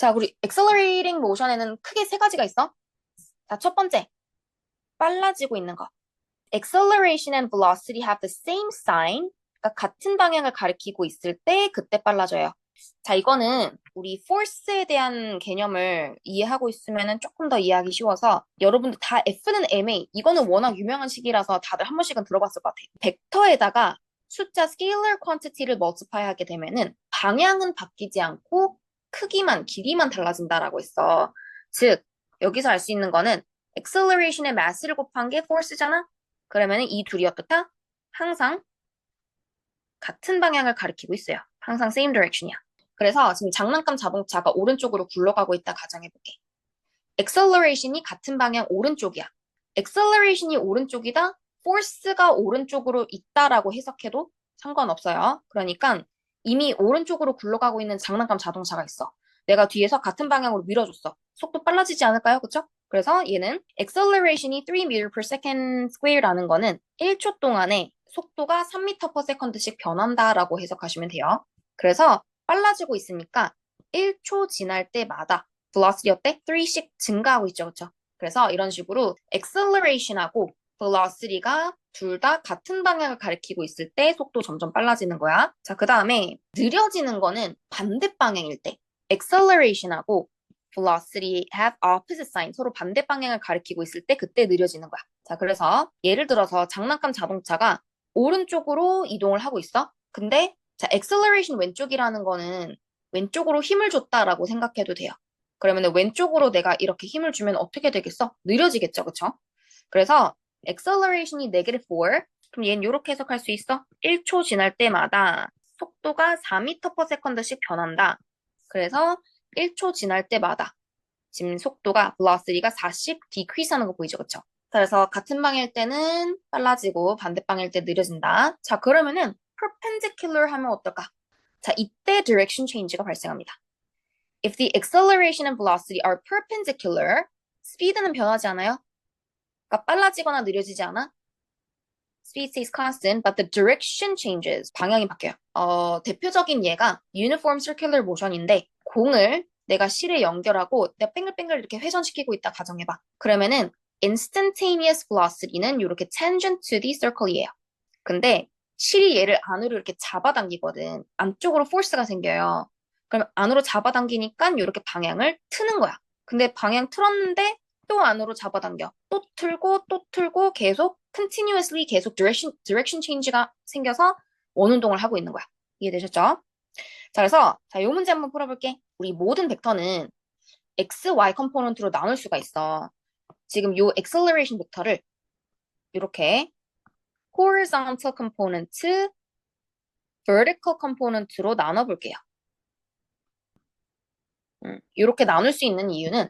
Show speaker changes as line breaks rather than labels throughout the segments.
자, 우리 accelerating motion에는 크게 세 가지가 있어. 자, 첫 번째, 빨라지고 있는 거. Acceleration and velocity have the same sign. 그러니까 같은 방향을 가리키고 있을 때 그때 빨라져요. 자, 이거는 우리 force에 대한 개념을 이해하고 있으면 조금 더 이해하기 쉬워서 여러분들 다 F는 ma, 이거는 워낙 유명한 식이라서 다들 한 번씩은 들어봤을 것 같아요. 벡터에다가 숫자 scalar quantity를 multiply 하게 되면은 방향은 바뀌지 않고 크기만, 길이만 달라진다라고 했어. 즉, 여기서 알 수 있는 거는 acceleration의 mass를 곱한 게 force잖아? 그러면 이 둘이 어떻다? 항상 같은 방향을 가리키고 있어요. 항상 same direction이야. 그래서 지금 장난감 자동차가 오른쪽으로 굴러가고 있다 가정해볼게. acceleration이 같은 방향 오른쪽이야. acceleration이 오른쪽이다? force가 오른쪽으로 있다라고 해석해도 상관없어요. 그러니까 이미 오른쪽으로 굴러가고 있는 장난감 자동차가 있어. 내가 뒤에서 같은 방향으로 밀어줬어. 속도 빨라지지 않을까요? 그쵸? 그래서 얘는 acceleration이 3m per second square라는 거는 1초 동안에 속도가 3m per second씩 변한다라고 해석하시면 돼요. 그래서 빨라지고 있으니까 1초 지날 때마다 velocity 어때? 3씩 증가하고 있죠, 그쵸? 그래서 이런 식으로 acceleration하고 velocity가 둘 다 같은 방향을 가리키고 있을 때 속도 점점 빨라지는 거야. 자, 그 다음에 느려지는 거는 반대 방향일 때. acceleration하고 velocity have opposite sign. 서로 반대 방향을 가리키고 있을 때 그때 느려지는 거야. 자, 그래서 예를 들어서 장난감 자동차가 오른쪽으로 이동을 하고 있어. 근데 자, acceleration 왼쪽이라는 거는 왼쪽으로 힘을 줬다라고 생각해도 돼요. 그러면 왼쪽으로 내가 이렇게 힘을 주면 어떻게 되겠어? 느려지겠죠, 그쵸? 그래서 acceleration이 negative 4. 그럼 얘는 이렇게 해석할 수 있어? 1초 지날 때마다 속도가 4m per second씩 변한다. 그래서 1초 지날 때마다 지금 속도가 velocity가 4씩 decrease 하는 거 보이죠, 그쵸? 그래서 같은 방일 때는 빨라지고 반대 방일 때 느려진다. 자, 그러면은 perpendicular 하면 어떨까? 자, 이때 direction change가 발생합니다. If the acceleration and velocity are perpendicular, speed는 변하지 않아요? 그러니까 빨라지거나 느려지지 않아? Speed stays constant, but the direction changes. 방향이 바뀌어요. 대표적인 예가 uniform circular motion인데 공을 내가 실에 연결하고 내가 뱅글뱅글 이렇게 회전시키고 있다 가정해봐. 그러면은 instantaneous velocity는 이렇게 tangent to the circle이에요. 근데 실이 얘를 안으로 이렇게 잡아당기거든. 안쪽으로 force가 생겨요. 그럼 안으로 잡아당기니까 이렇게 방향을 트는 거야. 근데 방향 틀었는데 또 안으로 잡아당겨. 또 틀고 계속 continuously 계속 direction change가 생겨서 원운동을 하고 있는 거야. 이해되셨죠? 자, 그래서 자, 요 문제 한번 풀어볼게. 우리 모든 벡터는 x, y 컴포넌트로 나눌 수가 있어. 지금 요 acceleration 벡터를 이렇게 horizontal component, vertical component로 나눠볼게요. 이렇게 나눌 수 있는 이유는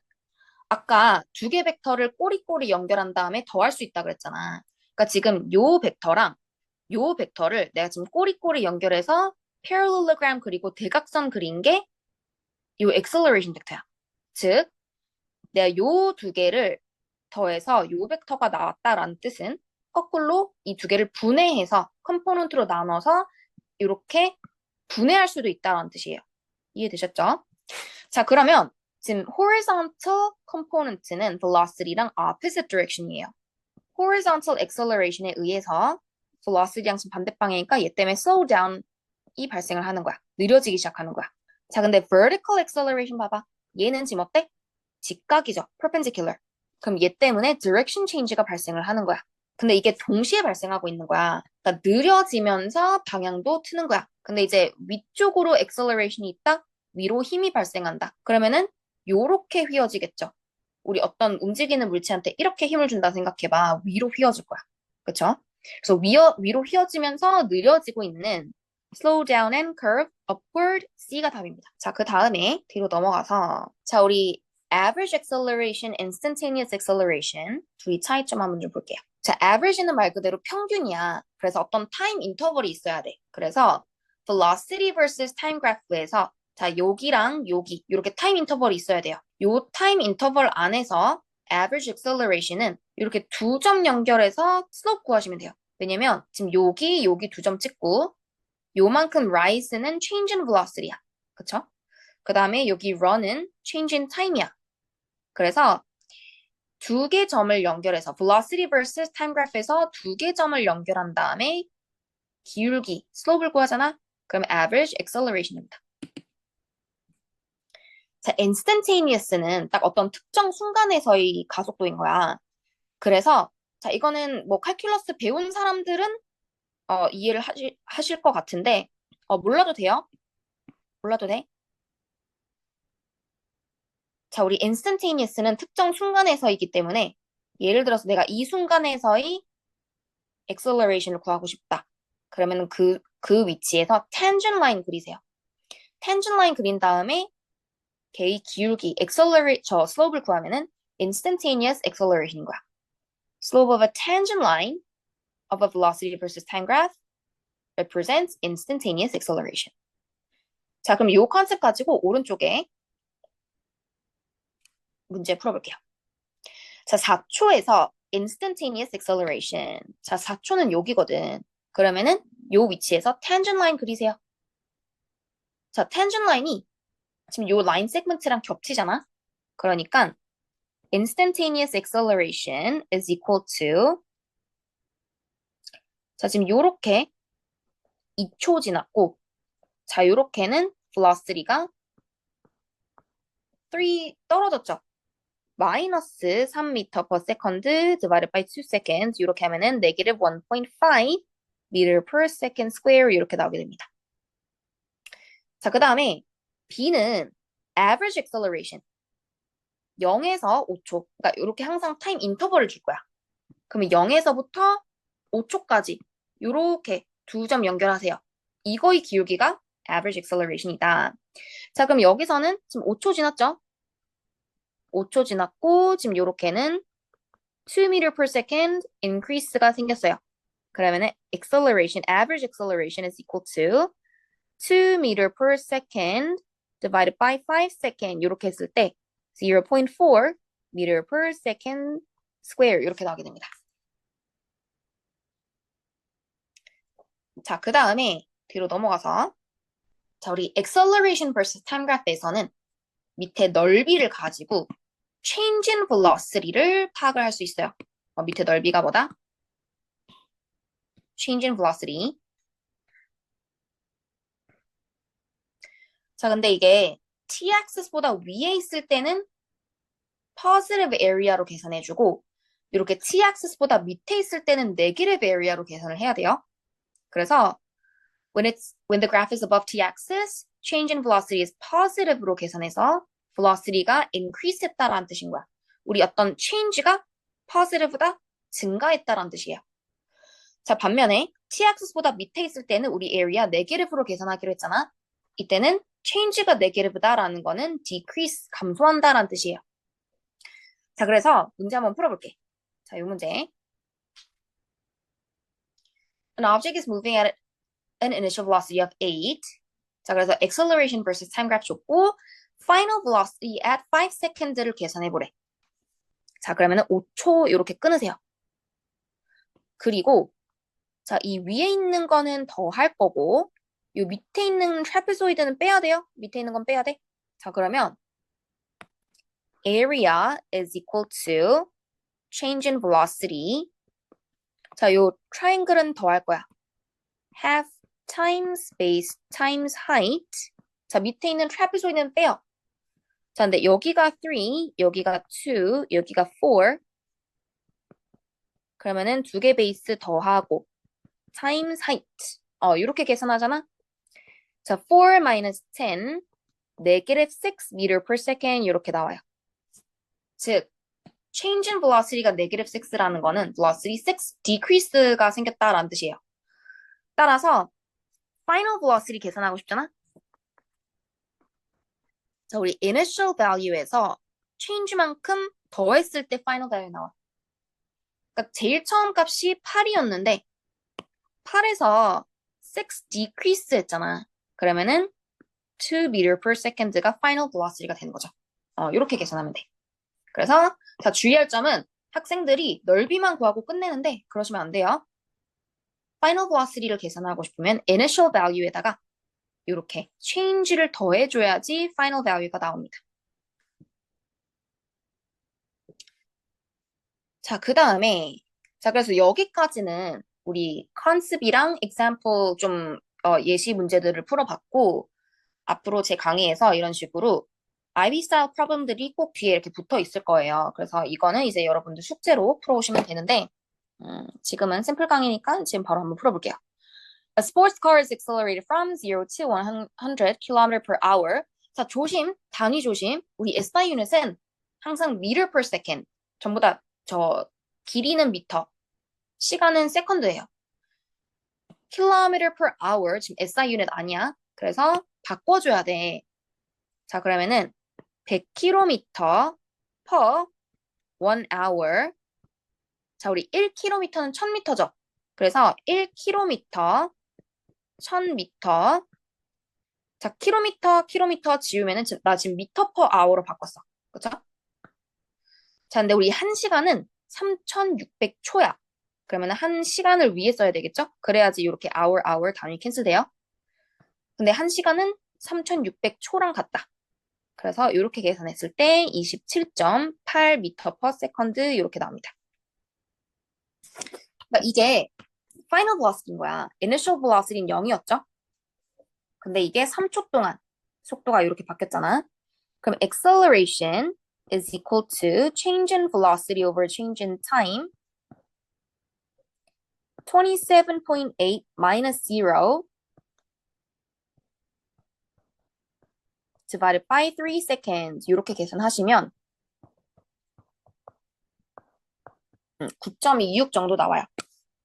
아까 두 개 벡터를 꼬리꼬리 연결한 다음에 더할 수 있다 그랬잖아. 그러니까 지금 요 벡터랑 요 벡터를 내가 지금 꼬리꼬리 연결해서 parallelogram 그리고 대각선 그린 게 요 acceleration 벡터야. 즉, 내가 요 두 개를 더해서 요 벡터가 나왔다라는 뜻은 거꾸로 이 두 개를 분해해서 컴포넌트로 나눠서 이렇게 분해할 수도 있다라는 뜻이에요. 이해되셨죠? 자, 그러면 지금 horizontal component는 velocity랑 opposite direction이에요. horizontal acceleration에 의해서 velocity랑 지금 반대 방향이니까 얘 때문에 slow down이 발생을 하는 거야. 느려지기 시작하는 거야. 자, 근데 vertical acceleration 봐봐. 얘는 지금 어때? 직각이죠. perpendicular. 그럼 얘 때문에 direction change가 발생을 하는 거야. 근데 이게 동시에 발생하고 있는 거야. 그러니까 느려지면서 방향도 트는 거야. 근데 이제 위쪽으로 acceleration이 있다? 위로 힘이 발생한다. 그러면은 요렇게 휘어지겠죠. 우리 어떤 움직이는 물체한테 이렇게 힘을 준다 생각해봐. 위로 휘어질 거야. 그쵸? 그래서 위로 휘어지면서 느려지고 있는 slow down and curve upward C가 답입니다. 자, 그 다음에 뒤로 넘어가서 자, 우리 average acceleration, instantaneous acceleration 둘이 차이점 한번 좀 볼게요. 자, average는 말 그대로 평균이야. 그래서 어떤 타임 인터벌이 있어야 돼. 그래서 velocity versus time graph에서 자, 여기랑 여기 이렇게 타임 인터벌이 있어야 돼요. 요 타임 인터벌 안에서 average acceleration은 이렇게 두 점 연결해서 slope 구하시면 돼요. 왜냐면 지금 여기 두 점 찍고 요만큼 rise는 change in velocity야. 그쵸? 그 다음에 여기 run은 change in time이야. 그래서 두 개 점을 연결해서 velocity versus time graph에서 두 개 점을 연결한 다음에 기울기, slope를 구하잖아? 그러면 average acceleration입니다. 자, instantaneous는 딱 어떤 특정 순간에서의 가속도인 거야. 그래서 자, 이거는 뭐 칼큘러스 배운 사람들은 이해를 하실 것 같은데 몰라도 돼요? 몰라도 돼? 자, 우리 instantaneous는 특정 순간에서이기 때문에 예를 들어서 내가 이 순간에서의 acceleration을 구하고 싶다. 그러면 그 위치에서 tangent line 그리세요. tangent line 그린 다음에 걔의 기울기, slope를 구하면은 instantaneous acceleration인 거야. slope of a tangent line of a velocity versus time graph represents instantaneous acceleration. 자, 그럼 이 컨셉 가지고 오른쪽에 문제 풀어볼게요. 자, 4초에서 instantaneous acceleration. 자, 4초는 여기거든. 그러면은 요 위치에서 tangent line 그리세요. 자, tangent line이 지금 요 라인 세그먼트랑 겹치잖아. 그러니까 instantaneous acceleration is equal to 자, 지금 요렇게 2초 지났고 자, 요렇게는 velocity가 3 떨어졌죠. 마이너스 3m per second divided by 2 seconds 이렇게 하면은 negative 1.5 meter per second square 이렇게 나오게 됩니다. 자, 그 다음에 B는 average acceleration 0에서 5초 그러니까 이렇게 항상 타임 인터벌을 줄 거야. 그러면 0에서부터 5초까지 이렇게 두 점 연결하세요. 이거의 기울기가 average acceleration이다. 자, 그럼 여기서는 지금 5초 지났죠? 5초 지났고 지금 요렇게는 2 meter per second increase가 생겼어요. 그러면은 acceleration, average acceleration is equal to 2 meter per second divided by 5 second 이렇게 했을 때 0.4 meter per second square 이렇게 나오게 됩니다. 자, 그 다음에 뒤로 넘어가서 자, 우리 acceleration versus time graph에서는 밑에 넓이를 가지고 change in velocity를 파악을 할 수 있어요. 밑에 넓이가 뭐다? change in velocity. 자, 근데 이게 t-axis보다 위에 있을 때는 positive area로 계산해주고 이렇게 t-axis보다 밑에 있을 때는 negative area로 계산을 해야 돼요. 그래서 when the graph is above t-axis, change in velocity is positive로 계산해서 velocity가 increase 했다라는 뜻인 거야. 우리 어떤 change가 positive다, 증가했다라는 뜻이에요. 자, 반면에 t-axis보다 밑에 있을 때는 우리 area negative로 계산하기로 했잖아. 이때는 change가 negative다라는 거는 decrease, 감소한다라는 뜻이에요. 자, 그래서 문제 한번 풀어볼게. 자, 이 문제. An object is moving at an initial velocity of 8. 자, 그래서 acceleration versus time graph 줬고 final velocity at 5 seconds를 계산해보래. 자, 그러면은 5초 이렇게 끊으세요. 그리고 자, 이 위에 있는 거는 더 할 거고 이 밑에 있는 트라페조이드는 빼야 돼요. 밑에 있는 건 빼야 돼. 자, 그러면 area is equal to change in velocity. 자, 요 트라이앵글은 더 할 거야. half times base times height. 자, 밑에 있는 트라페조이드는 빼요. 자, 근데 여기가 3, 여기가 2, 여기가 4. 그러면은 두 개 베이스 더하고 times height. 이렇게 계산하잖아. 자, 4 minus 10, negative 6 meter per second 이렇게 나와요. 즉, change in velocity가 negative 6라는 거는 velocity 6 decrease가 생겼다라는 뜻이에요. 따라서 final velocity 계산하고 싶잖아. 자, 우리 initial value에서 change만큼 더했을 때 final value 나와. 그러니까 제일 처음 값이 8이었는데 8에서 6 decrease 했잖아. 그러면은 2 meter per second가 final velocity가 되는 거죠. 이렇게 계산하면 돼. 그래서 자, 주의할 점은 학생들이 넓이만 구하고 끝내는데 그러시면 안 돼요. final velocity를 계산하고 싶으면 initial value에다가 이렇게 change를 더해줘야지 final value가 나옵니다. 자, 그 다음에 자, 그래서 여기까지는 우리 컨셉이랑 example 좀 예시 문제들을 풀어봤고 앞으로 제 강의에서 이런 식으로 IB 스타일 프로블럼들이 꼭 뒤에 이렇게 붙어 있을 거예요. 그래서 이거는 이제 여러분들 숙제로 풀어오시면 되는데 지금은 샘플 강의니까 지금 바로 한번 풀어볼게요. A sports car is accelerated from 0 to 100 km per hour. 자, 조심, 단위 조심. 우리 SI 유닛은 항상 meter per second. 전부 다 길이는 미터, 시간은 세컨드예요. kilometer per hour, 지금 SI 유닛 아니야. 그래서 바꿔줘야 돼. 자, 그러면은 100km per 1 hour. 자, 우리 1km는 1000m죠. 그래서 1km, 1000m. 자, 킬로미터 지우면은 나 지금 미터 퍼 아워로 바꿨어. 그쵸? 자, 근데 우리 1시간은 3600초야. 그러면 1시간을 위에 써야 되겠죠? 그래야지 이렇게 hour 단위 캔슬돼요. 근데 1시간은 3600초랑 같다. 그래서 이렇게 계산했을 때 27.8m per second 이렇게 나옵니다. 그러니까 이게 final velocity인 거야. initial velocity는 0이었죠? 근데 이게 3초 동안 속도가 이렇게 바뀌었잖아. 그럼 acceleration is equal to change in velocity over change in time. 27.8 minus 0 divided by 3 seconds. 이렇게 계산하시면 9.26 정도 나와요.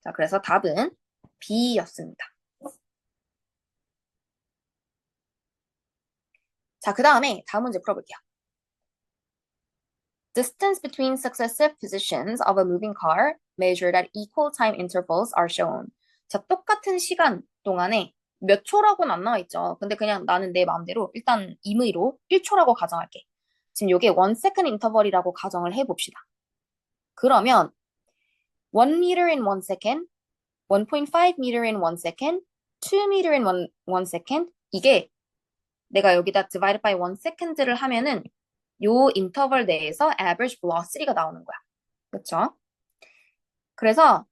자, 그래서 답은 B였습니다. 자, 그 다음에 다음 문제 풀어볼게요. Distance between successive positions of a moving car measured at equal time intervals are shown. 자, 똑같은 시간 동안에 몇 초라고는 안 나와 있죠. 근데 그냥 나는 내 마음대로 일단 임의로 1초라고 가정할게. 지금 이게 1 second interval이라고 가정을 해봅시다. 그러면 1 meter in 1 second, 1.5 meter in 1 second, 2 meter in 1 second 이게 내가 여기다 divide by 1 second를 하면은 요 인터벌 내에서 average velocity가 나오는 거야. 그렇죠? 그래서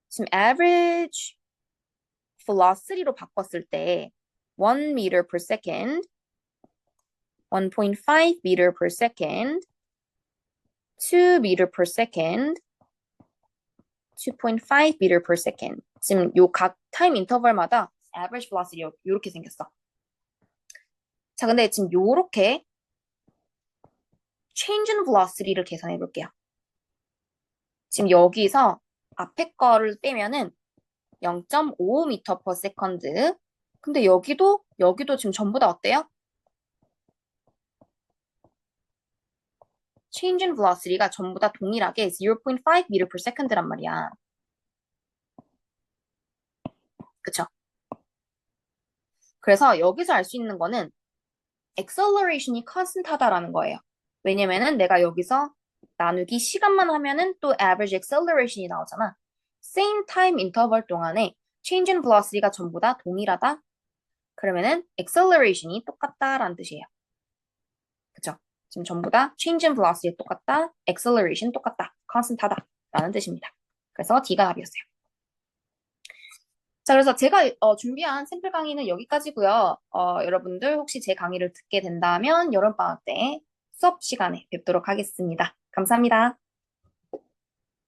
지금 average velocity로 바꿨을 때 1 meter per second, 1.5 meter per second, 2 meter per second, 2.5 meter per second. 지금 요 각 타임 인터벌마다 average velocity 이렇게 생겼어. 자, 근데 지금 요렇게 change in velocity를 계산해 볼게요. 지금 여기서 앞에 거를 빼면은 0.5m per second. 근데 여기도 지금 전부 다 어때요? change in velocity가 전부 다 동일하게 0.5 meter per second란 말이야. 그쵸? 그래서 여기서 알 수 있는 거는 acceleration이 constant하다라는 거예요. 왜냐면은 내가 여기서 나누기 시간만 하면은 또 average acceleration이 나오잖아. same time interval 동안에 change in velocity가 전부 다 동일하다. 그러면은 acceleration이 똑같다라는 뜻이에요. 그쵸? 지금 전부 다 change in velocity 똑같다, acceleration 똑같다, constant하다라는 뜻입니다. 그래서 D가 답이었어요. 자, 그래서 제가 준비한 샘플 강의는 여기까지고요. 여러분들 혹시 제 강의를 듣게 된다면 여름방학 때 수업 시간에 뵙도록 하겠습니다. 감사합니다.